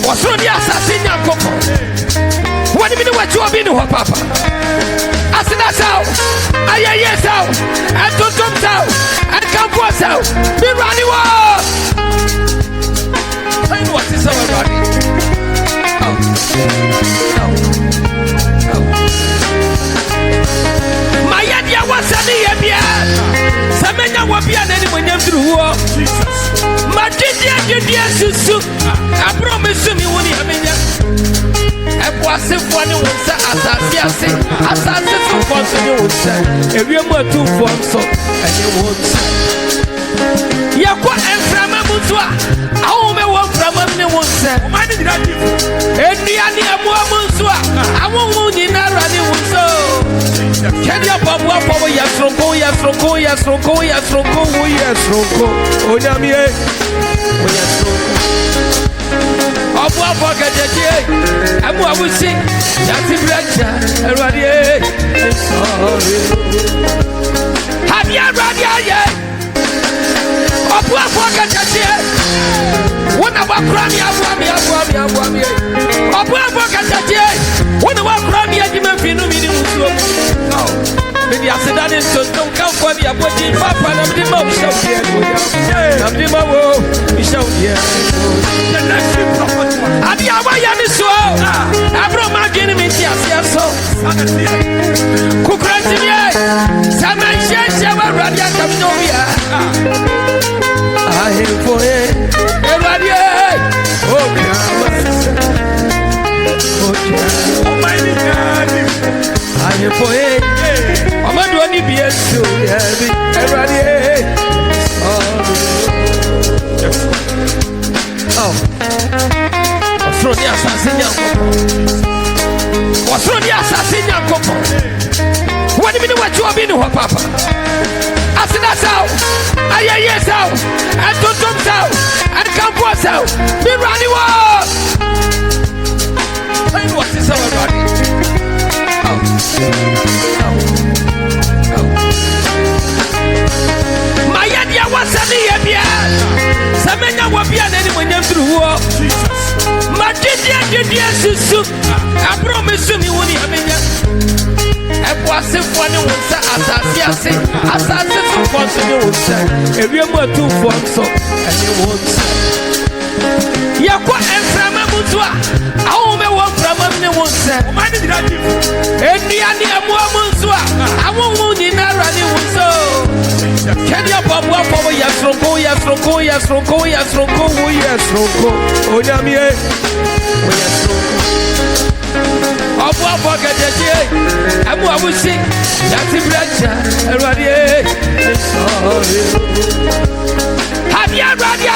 Wasro di asase nyankopon what you have been with Papa. I said that's how. I hear yes how. And to come out. And come for us out. Be running war. I know what is everybody. My idea was a year. Samena will be an enemy when you're through war. My dear Susu. I promise you, when you have been. I was a funny one, assassin, for continue, if you were too fun, so and you won't say. Yakwa and Frama Mutua, I won't from a won't say. Why did I give you? And the idea more Mutua, I won't need that running one so. Can you pop up over your stroko, your stroko, your stroko, your stroko, your stroko, oh, Yamie, oh, your stroko. Ọ̀pọ̀ àfọ̀gẹ̀dẹ̀dẹ̀ ẹ̀mú àwùsí láti bírẹ̀jà ẹ̀rọ adìẹ sọ̀rọ̀. Àbí ẹ̀rọ adìẹ ayẹ ọ̀pọ̀ àfọ̀gẹ̀dẹ̀dẹ̀ wọ́n náà wà kúrò ní àbúrò mi. Ọ̀pọ̀ àfọ̀gẹ̀dẹ̀dẹ̀ wọ́n náà wà kúrò ní ẹ̀dínmẹ́ fínú mi ní wùsùn. Mede aseda ne nsonto nkamfo ne abɔgye papa na mede ma wohyɛ wo deɛ na mede ma wo mehyɛ wo deɛ ade a woayɛ ne so aberɛ ma adwene me nti aseɛ so kokora ntimie sɛ manhyiahyia wo awurade aka me ne owia ahemfo awurade ahemfo Amadu oni biesu yebi everybody oh Wasroni assassin yankopo Wadi mini wachu obini wa papa Asina sao Aye ye sao And tutum sao And kampo sao Be running war Say what is everybody Mayadia was a near Samena will be an enemy when you're through war. Madia Susu. I promise you, when you have been I was a funny one, assassin for continue. If you were too fun, so and you won't say. Yakwa and Frama Mutua. I only want from a one say. Why did I give you? And the idea more Mutua. I won't need that running one so. Can you pop up over your stroko, your stroko, your stroko, your stroko, your stroko? Oh, Yamie, oh, your stroko. Oh, what can you say? I'm what we sing. That's the branch. Everybody, sorry. Have you ready?